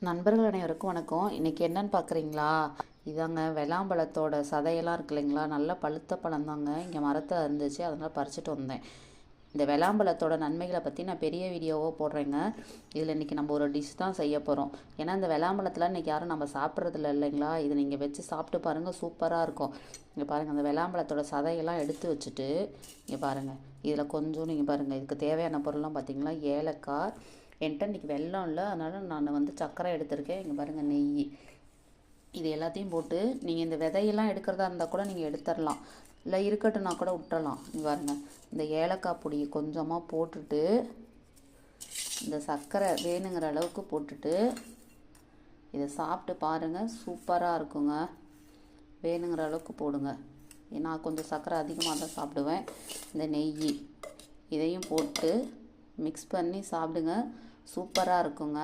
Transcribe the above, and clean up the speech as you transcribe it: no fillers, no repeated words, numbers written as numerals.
நண்பர்கள் அனைவருக்கும் வணக்கம். இன்றைக்கி என்னன்னு பார்க்குறீங்களா? இதாங்க வெள்ளாம்பழத்தோட சதையெல்லாம் இருக்கு இல்லைங்களா, நல்ல பழுத்த பழம் தாங்க. இங்கே மரத்தில் இருந்துச்சு, அதனால் பறிச்சுட்டு வந்தேன். இந்த வெள்ளாம்பழத்தோட நன்மைகளை பற்றி நான் பெரிய வீடியோவாக போடுறேங்க. இதில் இன்றைக்கி நம்ம ஒரு டிஷ் தான் செய்ய போகிறோம். ஏன்னா இந்த வெள்ளாம்பழத்தில் இன்றைக்கி யாரும் நம்ம சாப்பிட்றதில்ல இல்லைங்களா, இதை நீங்கள் வச்சு சாப்பிட்டு பாருங்கள், சூப்பராக இருக்கும். இங்கே பாருங்கள், அந்த வெள்ளாம்பழத்தோட சதையெல்லாம் எடுத்து வச்சுட்டு இங்கே பாருங்கள், இதில் கொஞ்சம் நீங்கள் பாருங்கள், இதுக்கு தேவையான பொருள்லாம் பார்த்திங்களா, ஏலக்காய். என்கிட்ட இன்றைக்கி வெல்லம் இல்லை, அதனால் நான் வந்து சர்க்கரை எடுத்திருக்கேன். இங்கே பாருங்கள், நெய். இது எல்லாத்தையும் போட்டு நீங்கள் இந்த விதையெல்லாம் எடுக்கிறதா இருந்தால் கூட நீங்கள் எடுத்துடலாம், இல்லை இருக்கட்டும்னா கூட விட்டுறலாம். இங்கே பாருங்கள், இந்த ஏலக்காய் பொடி கொஞ்சமாக போட்டுட்டு இந்த சர்க்கரை வேணுங்கிற அளவுக்கு போட்டுட்டு இதை சாப்பிட்டு பாருங்கள், சூப்பராக இருக்குங்க. வேணுங்கிற அளவுக்கு போடுங்க. நான் கொஞ்சம் சர்க்கரை அதிகமாக தான் சாப்பிடுவேன். இந்த நெய் இதையும் போட்டு மிக்ஸ் பண்ணி சாப்பிடுங்க, சூப்பராக இருக்குங்க.